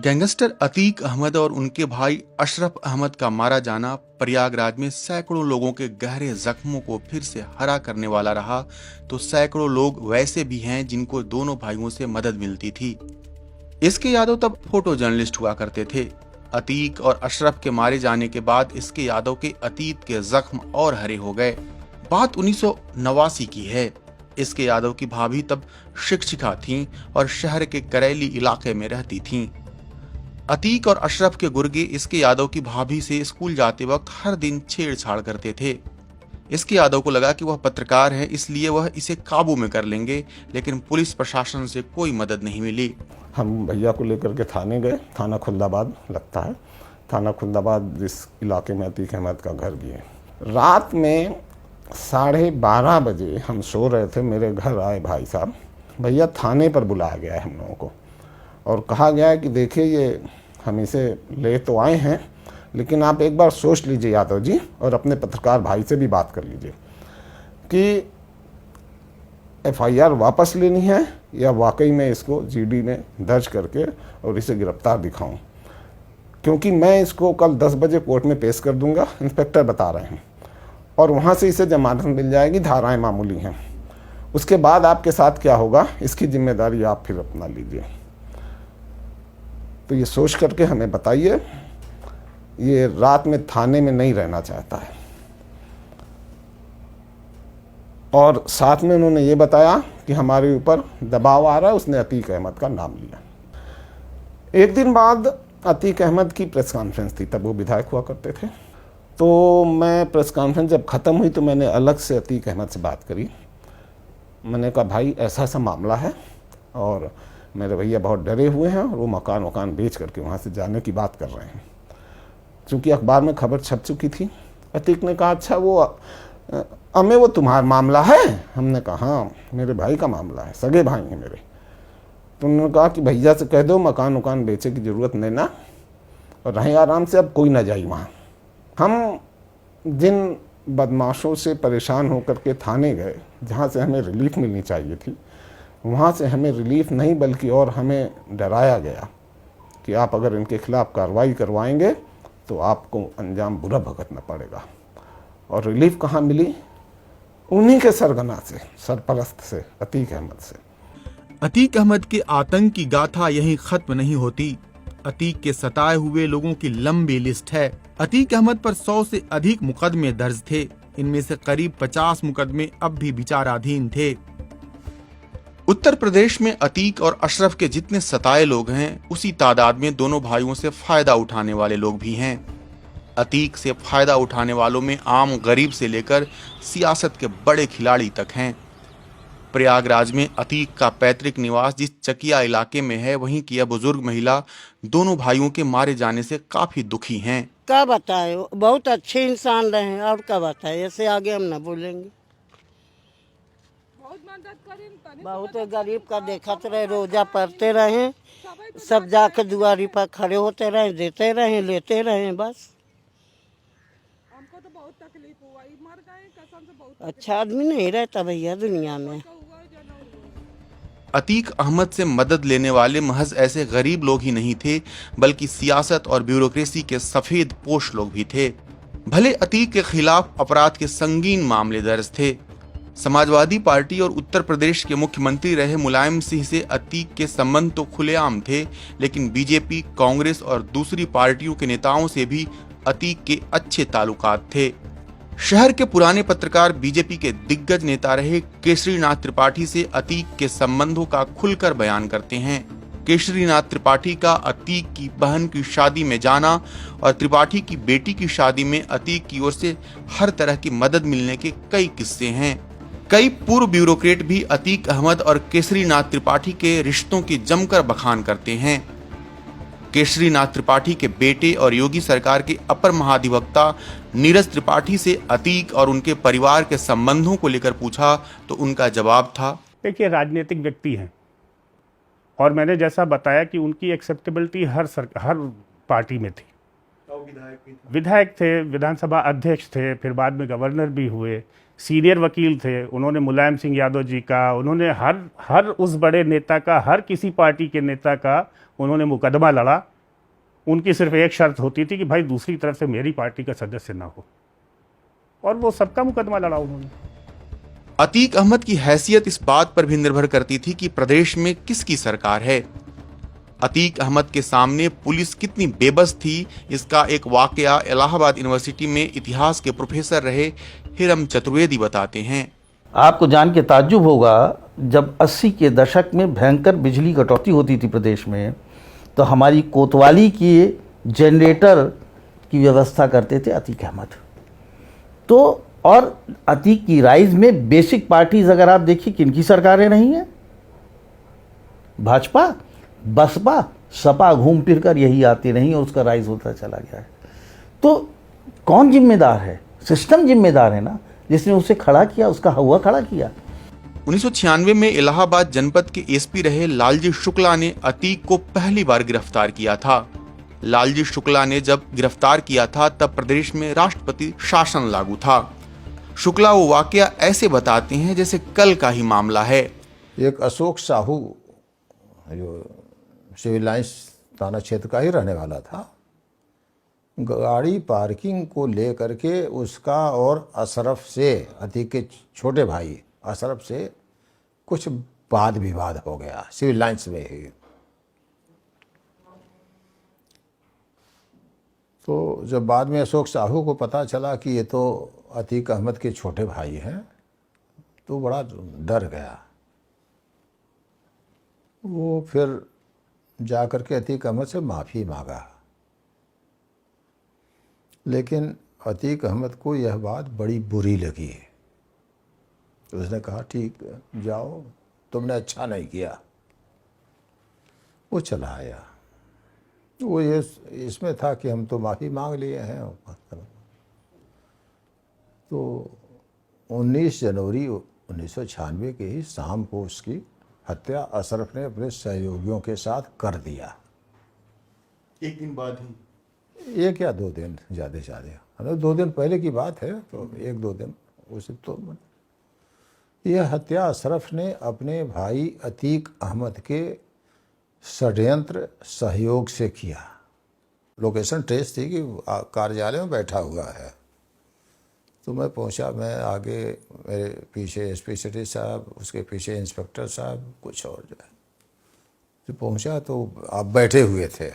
Gangster Atiq Ahmad और उनके भाई अशरफ अहमद का मारा जाना प्रयागराज में सैकड़ों लोगों के गहरे जख्मों को फिर से हरा करने वाला रहा। तो सैकड़ों लोग वैसे भी हैं जिनको दोनों भाइयों से मदद मिलती थी। इसके यादव तब फोटो जर्नलिस्ट हुआ करते थे। अतीक और अशरफ के मारे जाने के बाद इसके यादव के अतीत के जख्म और हरे हो गए। बात 1989 की है। इसके यादव की भाभी तब शिक्षिका थीं और शहर के करेली इलाके में रहती थीं। अतीक और अशरफ के गुर्गे इसके यादव की भाभी से स्कूल जाते वक्त हर दिन छेड़छाड़ करते थे। इसके यादव को लगा कि वह पत्रकार है, इसलिए वह इसे काबू में कर लेंगे, लेकिन पुलिस प्रशासन से कोई मदद नहीं मिली। हम भैया को लेकर के थाने गए। थाना खुलदाबाद लगता है। थाना खुलदाबाद जिस इलाके में अतीक अहमद का घर भी है। रात में 12:30 बजे हम सो रहे थे। मेरे घर आए भाई साहब, भैया थाने पर बुलाया गया है हम लोगों को और कहा गया है कि देखिए ये हम इसे ले तो आए हैं, लेकिन आप एक बार सोच लीजिए यादव जी, और अपने पत्रकार भाई से भी बात कर लीजिए कि एफआईआर वापस लेनी है या वाकई में इसको जीडी में दर्ज करके और इसे गिरफ्तार दिखाऊं, क्योंकि मैं इसको कल 10 बजे कोर्ट में पेश कर दूंगा, इंस्पेक्टर बता रहे हैं, और वहाँ से इसे जमानत मिल जाएगी। धाराएं मामूली हैं। उसके बाद आपके साथ क्या होगा इसकी जिम्मेदारी आप फिर अपना लीजिए। तो ये सोच करके हमें बताइए। ये रात में थाने में नहीं रहना चाहता है। और साथ में उन्होंने ये बताया कि हमारे ऊपर दबाव आ रहा है। उसने अतीक अहमद का नाम लिया। एक दिन बाद अतीक अहमद की प्रेस कॉन्फ्रेंस थी, तब वो विधायक हुआ करते थे। तो मैं प्रेस कॉन्फ्रेंस जब ख़त्म हुई तो मैंने अलग से अतीक अहमद से बात करी। मैंने कहा भाई ऐसा ऐसा मामला है और मेरे भैया बहुत डरे हुए हैं और वो मकान बेच करके वहाँ से जाने की बात कर रहे हैं, क्योंकि अखबार में खबर छप चुकी थी। अतीक ने कहा अच्छा वो अमे वो तुम्हारा मामला है? हमने कहा हाँ मेरे भाई का मामला है, सगे भाई हैं मेरे। तो उन्होंने कहा कि भैया से कह दो मकान बेचे की ज़रूरत नहीं ना, और रहें आराम से, अब कोई ना जाए वहाँ। हम जिन बदमाशों से परेशान होकर के थाने गए जहाँ से हमें रिलीफ मिलनी चाहिए थी, वहाँ से हमें रिलीफ नहीं बल्कि और हमें डराया गया कि आप अगर इनके खिलाफ़ कार्रवाई करवाएंगे तो आपको अंजाम बुरा भुगतना पड़ेगा। और रिलीफ कहाँ मिली? उन्हीं के सरगना से, सरपरस्त से, अतीक अहमद से। अतीक अहमद के आतंक की गाथा यहीं खत्म नहीं होती। अतीक के सताए हुए लोगों की लंबी लिस्ट है। अतीक अहमद पर 100 से अधिक मुकदमे दर्ज थे। इनमें से करीब 50 मुकदमे अब भी विचाराधीन थे। उत्तर प्रदेश में अतीक और अशरफ के जितने सताए लोग हैं, उसी तादाद में दोनों भाइयों से फायदा उठाने वाले लोग भी हैं। अतीक से फायदा उठाने वालों में आम गरीब से लेकर सियासत के बड़े खिलाड़ी तक हैं। प्रयागराज में अतीक का पैतृक निवास जिस चकिया इलाके में है, वहीं की यह बुजुर्ग महिला दोनों भाइयों के मारे जाने से काफी दुखी हैं। क्या बताए, बहुत अच्छे इंसान रहे हैं, और क्या बताए, ऐसे आगे हम ना बोलेंगे। बहुत गरीब का देखते रहे, रोजा पढ़ते रहे, सब जाके दुआरी पर खड़े होते रहे, देते रहे, लेते रहे, बस। हमको तो बहुत तकलीफ हुआ, मर गए कसम से। बहुत अच्छा आदमी नहीं रहता भैया दुनिया में। अतीक अहमद से मदद लेने वाले महज ऐसे गरीब लोग ही नहीं थे, बल्कि सियासत और ब्यूरोक्रेसी के सफेद पोश लोग भी थे। भले अतीक के खिलाफ अपराध के संगीन मामले दर्ज थे। समाजवादी पार्टी और उत्तर प्रदेश के मुख्यमंत्री रहे मुलायम सिंह से अतीक के संबंध तो खुलेआम थे, लेकिन बीजेपी, कांग्रेस और दूसरी पार्टियों के नेताओं से भी अतीक के अच्छे ताल्लुकात थे। शहर के पुराने पत्रकार बीजेपी के दिग्गज नेता रहे केसरीनाथ त्रिपाठी से अतीक के संबंधों का खुलकर बयान करते हैं। केसरीनाथ त्रिपाठी का अतीक की बहन की शादी में जाना और त्रिपाठी की बेटी की शादी में अतीक की ओर से हर तरह की मदद मिलने के कई किस्से हैं। कई पूर्व ब्यूरोक्रेट भी अतीक अहमद और केसरीनाथ त्रिपाठी के रिश्तों की जमकर बखान करते हैं। केसरीनाथ त्रिपाठी के बेटे और योगी सरकार के अपर महाधिवक्ता नीरज त्रिपाठी से अतीक और उनके परिवार के संबंधों को लेकर पूछा तो उनका जवाब था, देखिए राजनीतिक व्यक्ति हैं और मैंने जैसा बताया कि उनकी एक्सेप्टेबिलिटी हर पार्टी में थी। विधायक थे, विधानसभा अध्यक्ष थे, फिर बाद में गवर्नर भी हुए, सीनियर वकील थे। उन्होंने मुलायम सिंह यादव जी का, उन्होंने हर उस बड़े नेता का, हर किसी पार्टी के नेता का उन्होंने मुकदमा लड़ा उनकी सिर्फ एक शर्त होती थी कि भाई दूसरी तरफ से मेरी पार्टी का सदस्य ना हो, और वो सबका मुकदमा लड़ा उन्होंने। अतीक अहमद की हैसियत इस बात पर भी निर्भर करती थी कि प्रदेश में किसकी सरकार है। अतीक अहमद के सामने पुलिस कितनी बेबस थी, इसका एक वाकया इलाहाबाद यूनिवर्सिटी में इतिहास के प्रोफेसर रहे हिरम चतुर्वेदी बताते हैं। आपको जान के ताज्जुब होगा, जब 80 के दशक में भयंकर बिजली कटौती होती थी प्रदेश में, तो हमारी कोतवाली की जनरेटर की व्यवस्था करते थे अतीक अहमद। तो और अतीक की राइज में बेसिक पार्टीज अगर आप देखिए किनकी सरकारें नहीं हैं, भाजपा, बसपा, सपा घूम फिर कर यही आती रही और उसका राइज होता चला गया है। तो कौन जिम्मेदार है? सिस्टम जिम्मेदार है ना, जिसने उसे खड़ा किया, उसका हवा खड़ा किया। 1996 में इलाहाबाद जनपद के एसपी रहे लालजी शुक्ला ने अतीक को पहली बार गिरफ्तार किया था। लालजी शुक्ला ने जब गिरफ्तार किया था तब प्रदेश में राष्ट्रपति शासन लागू था। शुक्ला वो वाकया ऐसे बताते हैं जैसे कल का ही मामला है। एक अशोक साहू जो सिविल लाइंस थाना क्षेत्र का ही रहने वाला था, गाड़ी पार्किंग को लेकर के उसका और अशरफ से, अतीक के छोटे भाई अशरफ से कुछ वाद विवाद हो गया सिविल लाइंस में ही। तो जब बाद में अशोक साहू को पता चला कि ये तो अतीक अहमद के छोटे भाई हैं, तो बड़ा डर गया। वो फिर जा कर के अतीक अहमद से माफ़ी मांगा, लेकिन अतीक अहमद को यह बात बड़ी बुरी लगी। तो उसने कहा ठीक जाओ, तुमने अच्छा नहीं किया। वो चला आया। वो ये इसमें था कि हम तो माफ़ी मांग लिए हैं। तो 19 जनवरी 1996 के ही शाम को उसकी हत्या अशरफ ने अपने सहयोगियों के साथ कर दिया। एक दिन बाद ही, 1 या 2 दिन ज़्यादा से ज़्यादा, 2 दिन पहले की बात है, तो 1-2 दिन उसे तो यह हत्या अशरफ ने अपने भाई अतीक अहमद के षड्यंत्र सहयोग से किया। लोकेशन ट्रेस थी कि कार्यालय में बैठा हुआ है। तो मैं पहुंचा, मैं आगे, मेरे पीछे एसपी सिटी साहब, उसके पीछे इंस्पेक्टर साहब, कुछ और जो है। तो पहुंचा तो आप बैठे हुए थे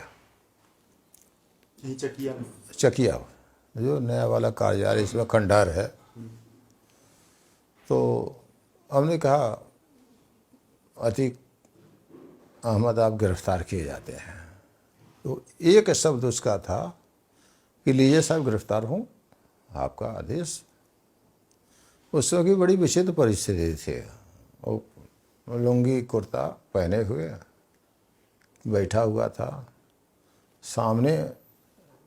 चकिया जो नया वाला कार्यालय इसमें खंडहर है। तो हमने कहा अतीक अहमद आप गिरफ्तार किए जाते हैं। तो एक शब्द उसका था कि लीजिए साहब गिरफ्तार हूँ, आपका आदेश। उस वक्त बड़ी विचित्र परिस्थिति थी। वो लुंगी कुर्ता पहने हुए बैठा हुआ था, सामने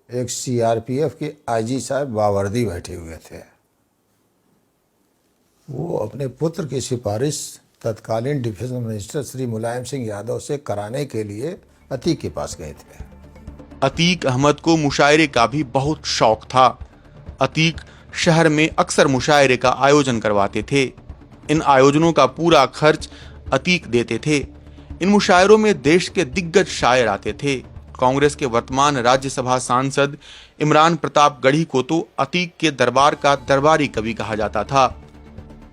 एक सीआरपीएफ के आईजी साहब बावर्दी बैठे हुए थे। वो अपने पुत्र की सिफारिश तत्कालीन डिफेंस मिनिस्टर श्री मुलायम सिंह यादव से कराने के लिए अतीक के पास गए थे। अतीक अहमद को मुशायरे का भी बहुत शौक था। अतीक शहर में अक्सर मुशायरे का आयोजन करवाते थे। इन आयोजनों का पूरा खर्च अतीक देते थे। इन मुशायरों में देश के दिग्गज शायर आते थे। कांग्रेस के वर्तमान राज्यसभा सांसद इमरान प्रताप गढ़ी को तो अतीक के दरबार का दरबारी कवि कहा जाता था।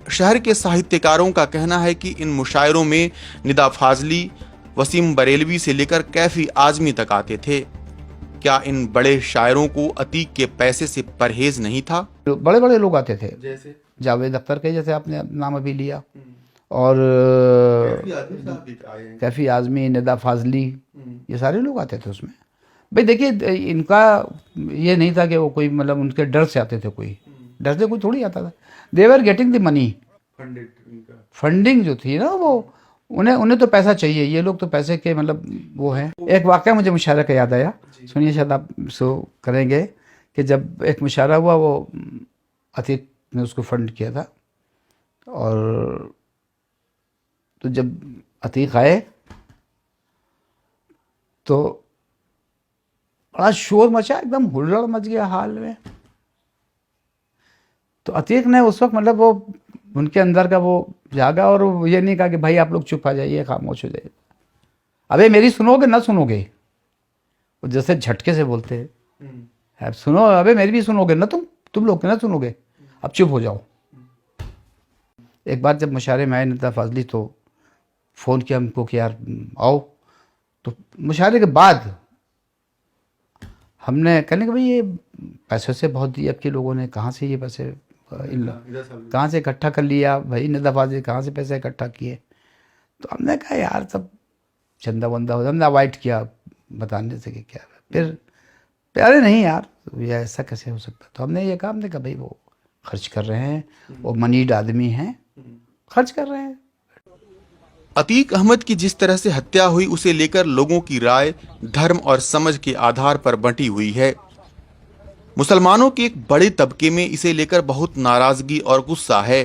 शहर के साहित्यकारों का कहना है कि इन मुशायरों में निदा फाजली, वसीम बरेलवी से लेकर कैफी आजमी तक आते थे। क्या इन बड़े शायरों को अतीक के पैसे से परहेज नहीं था? बड़े बड़े लोग आते थे, जैसे जावेद अख्तर के, जैसे आपने नाम अभी लिया, और कैफी आजमी, निदा फाजली, ये सारे लोग आते थे उसमें। भाई देखिए, इनका ये नहीं था कि वो कोई मतलब उनके डर से आते थे, कोई डर से कोई थोड़ी आता था। They were getting the money, funding जो थी ना, वो उन्हें तो पैसा चाहिए। ये लोग तो पैसे के मतलब वो हैं। एक वाकया मुझे मुशायरा का याद आया, सुनिए, शायद आप सो करेंगे, कि जब एक मुशायरा हुआ, वो अतीक ने उसको फंड किया था, और तो जब अतीक आए तो बड़ा शोर मचा, एकदम हुल्लड़ मच गया हाल में। तो अतीक ने उस वक्त मतलब वो उनके अंदर का वो जागा, और वो ये नहीं कहा कि भाई आप लोग चुप आ जाइए, खामोश हो जाइए, अबे मेरी सुनोगे ना सुनोगे। वो जैसे झटके से बोलते हैं, अब सुनो, अबे मेरी भी सुनोगे ना, तुम लोग ना सुनोगे, अब चुप हो जाओ। एक बार जब मुशायरे में आए नेता फाजली तो फ़ोन किया हमको कि यार आओ। तो मुशायरे के बाद हमने कहने कि भाई ये पैसों से बहुत दिए आपके लोगों ने, कहाँ से ये पैसे कहाँ से इकट्ठा कर लिया भाई नेता फाजली, कहाँ से पैसे इकट्ठा किए? तो हमने कहा यार सब चंदा वंदा हो, हमने अवॉइड किया बताने से कि क्या है। फिर प्यारे नहीं यार, ये ऐसा कैसे हो सकता? तो हमने ये कहा, हमने कहा भाई वो खर्च कर रहे हैं, वो मनीड आदमी हैं, खर्च कर रहे हैं। अतीक अहमद की जिस तरह से हत्या हुई उसे लेकर लोगों की राय धर्म और समझ के आधार पर बंटी हुई है। मुसलमानों के एक बड़े तबके में इसे लेकर बहुत नाराजगी और गुस्सा है।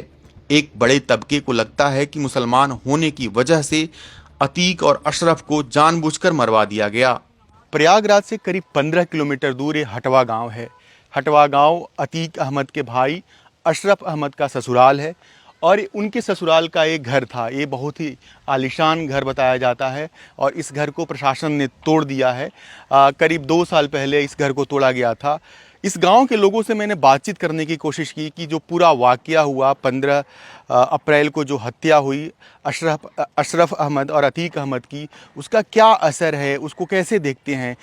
एक बड़े तबके को लगता है कि मुसलमान होने की वजह से अतीक और अशरफ को जानबूझकर मरवा दिया गया। प्रयागराज से करीब 15 किलोमीटर दूर ये हटवा गांव है। हटवा गांव अतीक अहमद के भाई अशरफ अहमद का ससुराल है और उनके ससुराल का एक घर था। ये बहुत ही आलीशान घर बताया जाता है और इस घर को प्रशासन ने तोड़ दिया है। करीब 2 साल पहले इस घर को तोड़ा गया था। इस गांव के लोगों से मैंने बातचीत करने की कोशिश की कि जो पूरा वाक़या हुआ 15 अप्रैल को जो हत्या हुई अशरफ अहमद और अतीक अहमद की, उसका क्या असर है, उसको कैसे देखते हैं।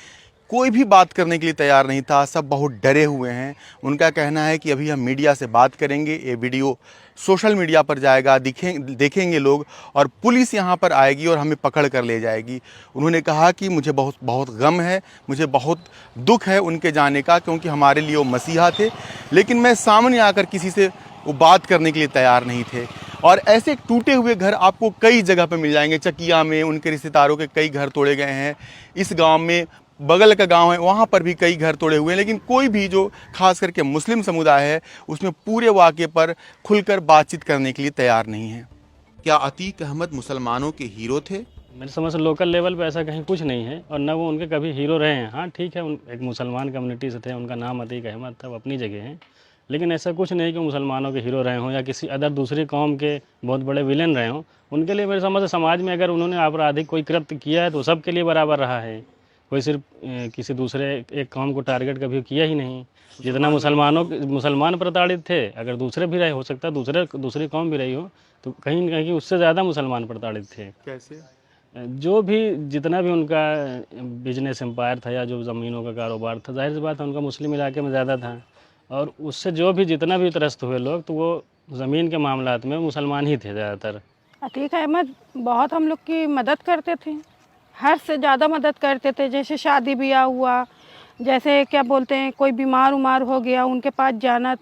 कोई भी बात करने के लिए तैयार नहीं था, सब बहुत डरे हुए हैं। उनका कहना है कि अभी हम मीडिया से बात करेंगे, ये वीडियो सोशल मीडिया पर जाएगा, देखेंगे लोग और पुलिस यहाँ पर आएगी और हमें पकड़ कर ले जाएगी। उन्होंने कहा कि मुझे बहुत गम है, मुझे बहुत दुख है उनके जाने का, क्योंकि हमारे लिए वो मसीहा थे, लेकिन मैं सामने आकर किसी से वो बात करने के लिए तैयार नहीं थे। और ऐसे टूटे हुए घर आपको कई जगह पर मिल जाएंगे। चकिया में उनके रिश्तेदारों के कई घर तोड़े गए हैं। इस गाँव में बगल का गांव है, वहाँ पर भी कई घर तोड़े हुए हैं, लेकिन कोई भी जो खास करके मुस्लिम समुदाय है उसमें पूरे वाक़े पर खुलकर बातचीत करने के लिए तैयार नहीं है। क्या अतीक अहमद मुसलमानों के हीरो थे? मेरे समझ से लोकल लेवल पे ऐसा कहीं कुछ नहीं है और न वो उनके कभी हीरो रहे हैं। हाँ ठीक है, एक मुसलमान कम्युनिटी से थे, उनका नाम अतीक अहमद था, वो अपनी जगह हैं, लेकिन ऐसा कुछ नहीं कि मुसलमानों के हीरो रहे हों या किसी अदर दूसरी कौम के बहुत बड़े विलेन रहे हों। उनके लिए मेरे समझ से समाज में अगर उन्होंने आपराधिक कोई कृत्य किया है तो सबके लिए बराबर रहा है। कोई सिर्फ किसी दूसरे एक कौम को टारगेट कभी किया ही नहीं। जितना मुसलमान प्रताड़ित थे, अगर दूसरे भी रहे, हो सकता है दूसरी कौम भी रही हो, तो कहीं न कहीं उससे ज़्यादा मुसलमान प्रताड़ित थे। कैसे? जो भी जितना भी उनका बिजनेस एम्पायर था या जो ज़मीनों का कारोबार था, जाहिर सी बात है उनका मुस्लिम इलाके में ज़्यादा था और उससे जो भी जितना भी त्रस्त हुए लोग, तो वो ज़मीन के मामलात में मुसलमान ही थे ज़्यादातर। अतीक अहमद बहुत हम लोग की मदद करते थे, हर से ज़्यादा मदद करते थे। जैसे शादी ब्याह हुआ, जैसे क्या बोलते हैं, कोई बीमार उमार हो गया, उनके पास जाना,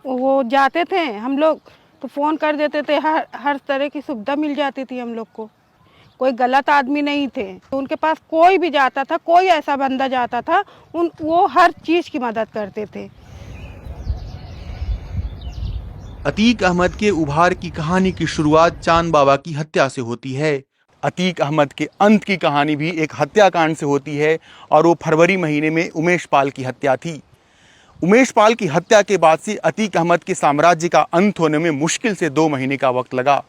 वो जाते थे, हम लोग तो फ़ोन कर देते थे, हर तरह की सुविधा मिल जाती थी हम लोग को। कोई गलत आदमी नहीं थे, तो उनके पास कोई भी जाता था, कोई ऐसा बंदा जाता था, वो हर चीज़ की मदद करते थे। अतीक अहमद के उभार की कहानी की शुरुआत चांद बाबा की हत्या से होती है। अतीक अहमद के अंत की कहानी भी एक हत्याकांड से होती है और वो फरवरी महीने में उमेश पाल की हत्या थी। उमेश पाल की हत्या के बाद से अतीक अहमद के साम्राज्य का अंत होने में मुश्किल से 2 महीने का वक्त लगा।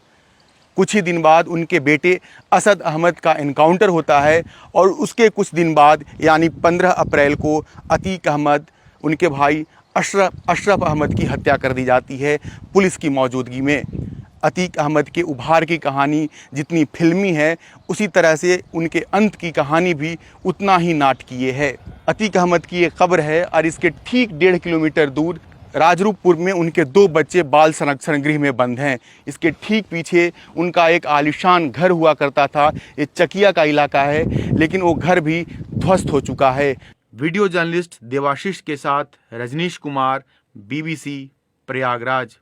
कुछ ही दिन बाद उनके बेटे असद अहमद का एनकाउंटर होता है और उसके कुछ दिन बाद यानी 15 अप्रैल को अतीक अहमद, उनके भाई अशरफ अहमद की हत्या कर दी जाती है पुलिस की मौजूदगी में। अतीक अहमद के उभार की कहानी जितनी फिल्मी है, उसी तरह से उनके अंत की कहानी भी उतना ही नाटकीय है। अतीक अहमद की एक कब्र है और इसके ठीक 1.5 किलोमीटर दूर राजरूपपुर में उनके 2 बच्चे बाल संरक्षण गृह में बंद हैं। इसके ठीक पीछे उनका एक आलीशान घर हुआ करता था। ये चकिया का इलाका है, लेकिन वो घर भी ध्वस्त हो चुका है। वीडियो जर्नलिस्ट देवाशीष के साथ रजनीश कुमार, BBC प्रयागराज।